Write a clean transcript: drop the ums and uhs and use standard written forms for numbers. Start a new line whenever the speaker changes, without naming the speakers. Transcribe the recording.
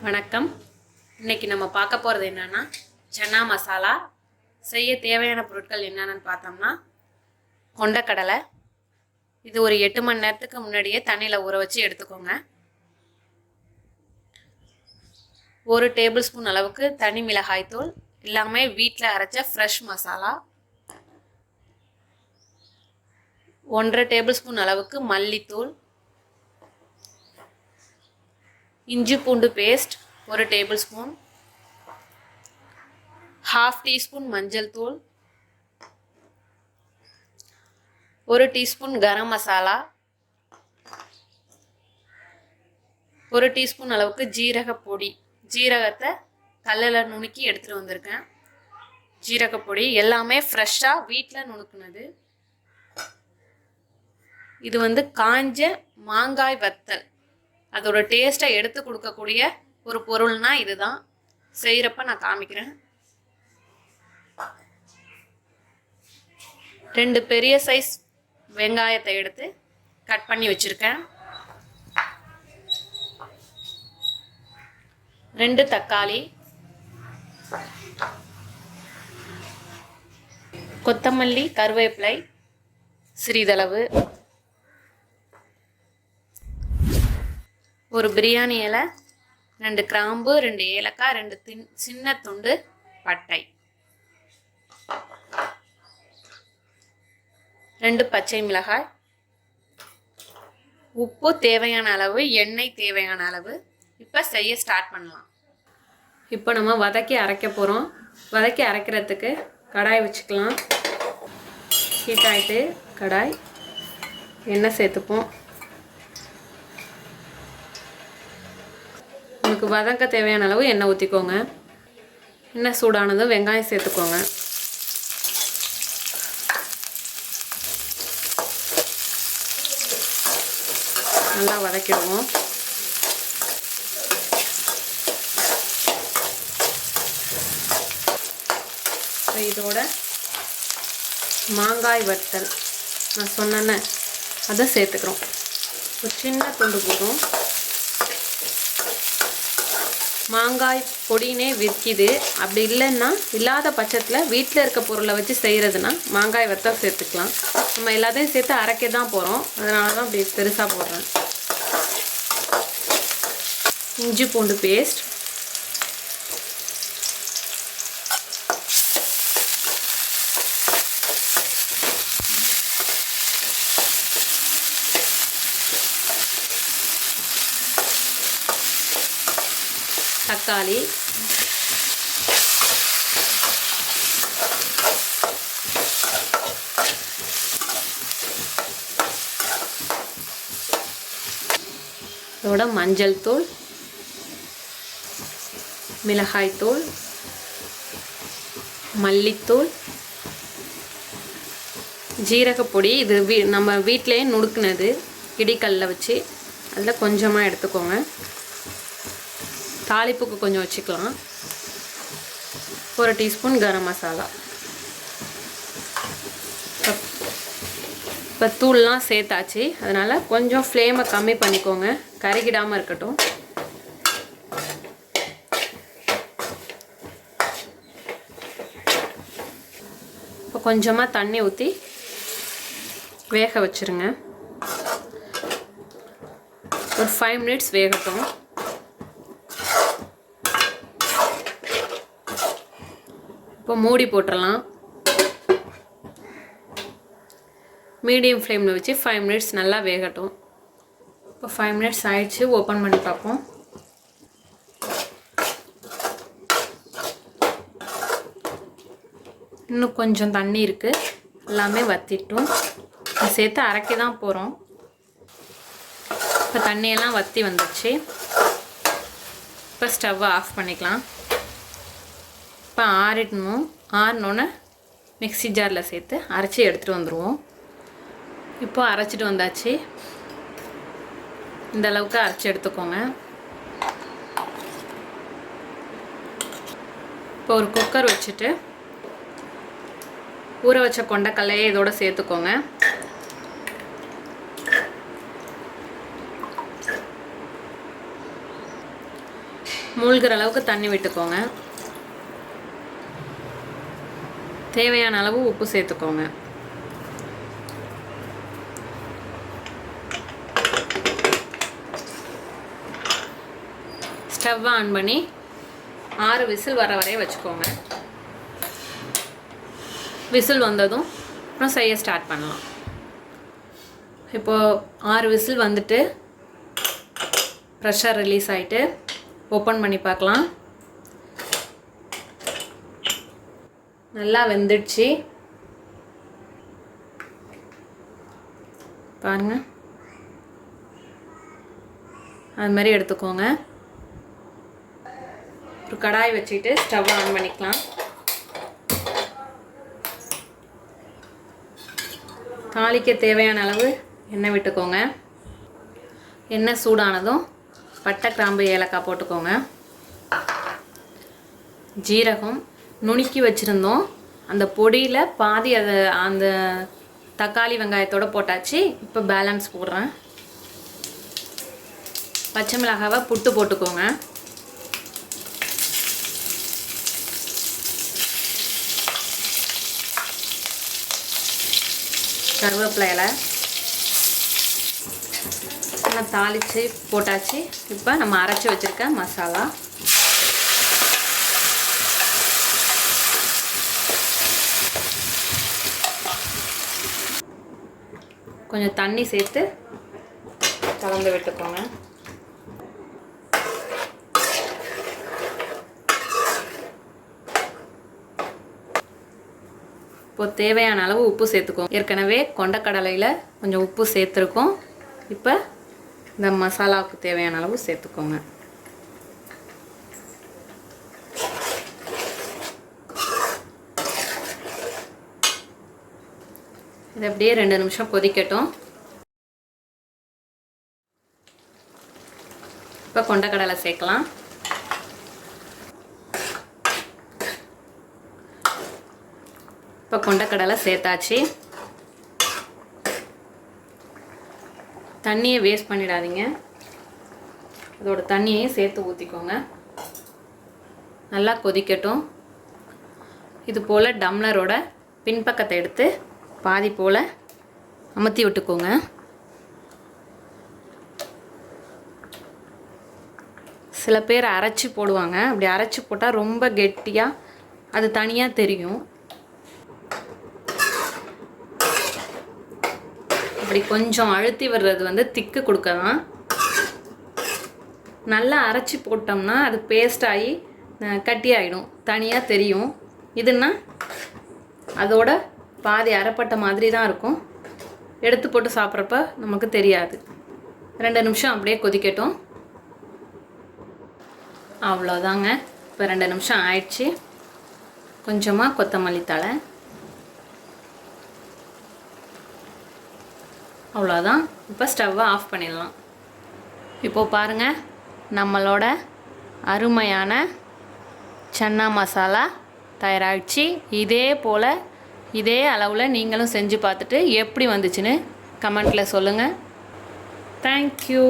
வணக்கம். இன்னைக்கு நம்ம பார்க்க போகிறது என்னன்னா சன்னா மசாலா. செய்ய தேவையான பொருட்கள் என்னென்னு பார்த்தோம்னா, கொண்டக்கடலை, இது ஒரு 8 மணி நேரத்துக்கு முன்னாடியே தண்ணியில் ஊற வச்சு எடுத்துக்கோங்க. 1 டேபிள் ஸ்பூன் அளவுக்கு தனி மிளகாய் தூள், எல்லாமே வீட்டில் அரைச்ச ஃப்ரெஷ் மசாலா. 1.5 டேபிள் ஸ்பூன் அளவுக்கு மல்லித்தூள், இஞ்சி பூண்டு பேஸ்ட் 1 டேபிள் ஸ்பூன், 1/2 டீஸ்பூன் மஞ்சள் தூள், 1 டீஸ்பூன் கரம் மசாலா, 1 டீஸ்பூன் அளவுக்கு ஜீரக பொடி. ஜீரகத்தை கல்லில் நுணுக்கி எடுத்துகிட்டு வந்திருக்கேன். ஜீரகப்பொடி எல்லாமே ஃப்ரெஷ்ஷாக வீட்டில் நுணுக்குனது. இது காஞ்ச மாங்காய் வத்தல், அதோட டேஸ்ட்டை எடுத்து கொடுக்கக்கூடிய ஒரு பொருள்னா இதுதான். செய்கிறப்ப நான் காமிக்கிறேன். 2 பெரிய சைஸ் வெங்காயத்தை எடுத்து கட் பண்ணி வச்சுருக்கேன். 2 தக்காளி, கொத்தமல்லி, கருவேப்பிலை சிறிதளவு, ஒரு பிரியாணி இலை, 2 கிராம்பு, 2 ஏலக்காய், 2 சின்ன துண்டு பட்டை, 2 பச்சை மிளகாய், உப்பு தேவையான அளவு, எண்ணெய் தேவையான அளவு. இப்போ செய்ய ஸ்டார்ட் பண்ணலாம். இப்போ நம்ம வதக்கி அரைக்க போகிறோம். வதக்கி அரைக்கிறதுக்கு கடாய் வச்சுக்கலாம். ஹீட் ஆகிட்டு கடாய், எண்ணெய் சேர்த்துப்போம். உங்களுக்கு வதக்க தேவையான அளவு எண்ணெய் ஊற்றிக்கோங்க. எண்ணெய் சூடானதும் வெங்காயம் சேர்த்துக்கோங்க. நல்லா வதக்கிடுவோம். இதோட மாங்காய் வத்தல் நான் சொன்னேன்னு அதை சேர்த்துக்கிறோம். ஒரு சின்ன துண்டு போதும். மாங்காய் பொடினே விற்கிது. அப்படி இல்லைன்னா, இல்லாத பட்சத்தில் வீட்டில் இருக்க பொருளை வச்சு செய்கிறதுனா மாங்காய் வத்தல் சேர்த்துக்கலாம். நம்ம எல்லாத்தையும் சேர்த்து அரைக்க தான் போகிறோம், அதனால தான் அப்படி பெருசாக போடுறேன். இஞ்சி பூண்டு பேஸ்ட், தக்காளி, இதோட மஞ்சள் தூள், மிளகாய் தூள், மல்லித்தூள், ஜீரகப்பொடி. இது நம்ம வீட்டிலேயே நுணுக்குனது, இடிக்கல்ல வச்சு. அதில் கொஞ்சமாக எடுத்துக்கோங்க. தாளிப்புக்கு கொஞ்சம் வச்சுக்கலாம். 1 டீஸ்பூன் கரம் மசாலா. இப்போ தூள்லாம் சேர்த்தாச்சு, அதனால் கொஞ்சம் ஃப்ளேமை கம்மி பண்ணிக்கோங்க, கருகிடாமல் இருக்கட்டும். இப்போ கொஞ்சமாக தண்ணி ஊற்றி வேக வச்சுருங்க. ஒரு 5 மினிட்ஸ் வேகட்டும். இப்போ மூடி போட்டுடலாம். மீடியம் ஃப்ளேமில் வச்சு 5 மினிட்ஸ் நல்லா வேகட்டும். இப்போ 5 மினிட்ஸ் ஆயிடுச்சு. ஓப்பன் பண்ணி பார்ப்போம். இன்னும் கொஞ்சம் தண்ணி இருக்குது, எல்லாமே வற்றிட்டும். சேர்த்து அரைக்க தான் போகிறோம். இப்போ தண்ணியெல்லாம் வற்றி வந்துடுச்சு. இப்போ ஸ்டவ்வை ஆஃப் பண்ணிக்கலாம். இப்போ ஆறினோன்னே மிக்ஸி ஜாரில் சேர்த்து அரைச்சி எடுத்துகிட்டு வந்துடுவோம். இப்போ அரைச்சிட்டு வந்தாச்சு. இந்த அளவுக்கு அரைச்சி எடுத்துக்கோங்க. இப்போ ஒரு குக்கர் வச்சுட்டு ஊற வச்ச கொண்டக்கல்லையே இதோட சேர்த்துக்கோங்க. மூழ்கிற அளவுக்கு தண்ணி விட்டுக்கோங்க. தேவையான அளவு உப்பு சேர்த்துக்கோங்க. ஸ்டவ் ஆன் பண்ணி 6 விசில் வர வரைய வச்சுக்கோங்க. விசில் வந்ததும் அப்புறம் செய்ய ஸ்டார்ட் பண்ணலாம். இப்போது 6 விசில் வந்துட்டு ப்ரெஷர் ரிலீஸ் ஆகிட்டு ஓப்பன் பண்ணி பார்க்கலாம். நல்லா வெந்துடுச்சு பாருங்கள். அது மாதிரி எடுத்துக்கோங்க. ஒரு கடாய் வச்சுட்டு ஸ்டவ் ஆன் பண்ணிக்கலாம். தாளிக்க தேவையான அளவு எண்ணெய் விட்டுக்கோங்க. எண்ணெய் சூடானதும் பட்டை, கிராம்பு, ஏலக்காய் போட்டுக்கோங்க. ஜீரகம் நுணுக்கி வச்சுருந்தோம், அந்த பொடியில் பாதி அதை அந்த தக்காளி வெங்காயத்தோடு போட்டாச்சு. இப்போ பேலன்ஸ் போடுறேன். பச்சை மிளகாவை புட்டு போட்டுக்கோங்க. கருவேப்பிலை இலை நல்லா தாளித்து போட்டாச்சு. இப்போ நம்ம அரைச்சி வச்சுருக்க மசாலா, கொஞ்சம் தண்ணி சேர்த்து கலந்து விட்டுக்கோங்க. இப்போ தேவையான அளவு உப்பு சேர்த்துக்கோங்க. ஏற்கனவே கொண்டக்கடலையில் கொஞ்சம் உப்பு சேர்த்துருக்கோம். இப்போ இந்த மசாலாவுக்கு தேவையான அளவு சேர்த்துக்கோங்க. இது அப்படியே 2 நிமிஷம் கொதிக்கட்டும். இப்போ கொண்டக்கடலை சேர்க்கலாம். இப்போ கொண்டக்கடலை சேர்த்தாச்சு. தண்ணியை வேஸ்ட் பண்ணிடாதீங்க. அதோட தண்ணியையும் சேர்த்து ஊற்றிக்கோங்க. நல்லா கொதிக்கட்டும். இது போல் டம்ளரோட பின்பக்கத்தை எடுத்து பாதி போல் அமுத்தி விட்டுக்கோங்க. சில பேர் அரைச்சி போடுவாங்க. அப்படி அரைச்சி போட்டால் ரொம்ப கெட்டியாக அது தனியாக தெரியும். அப்படி கொஞ்சம் அழுத்தி வர்றது திக்கு கொடுக்க தான். நல்லா அரைச்சி போட்டோம்னா அது பேஸ்ட் ஆகி கட்டி ஆகிடும், தனியாக தெரியும். இதுன்னா அதோட பாதி அரைப்பட்ட மாதிரி தான் இருக்கும். எடுத்து போட்டு சாப்பிட்றப்ப நமக்கு தெரியாது. 2 நிமிஷம் அப்படியே கொதிக்கட்டும். அவ்வளோதாங்க. இப்போ 2 நிமிஷம் ஆயிடுச்சு. கொஞ்சமாக கொத்தமல்லி தழை, அவ்வளோதான். இப்போ ஸ்டவ்வை ஆஃப் பண்ணிடலாம். இப்போது பாருங்கள், நம்மளோட அருமையான சன்னா மசாலா தயாராகிடுச்சு. இதே போல் இதே அளவில் நீங்களும் செஞ்சு பார்த்துட்டு எப்படி வந்துச்சுன்னு கமெண்ட்டில் சொல்லுங்கள். தேங்க்யூ.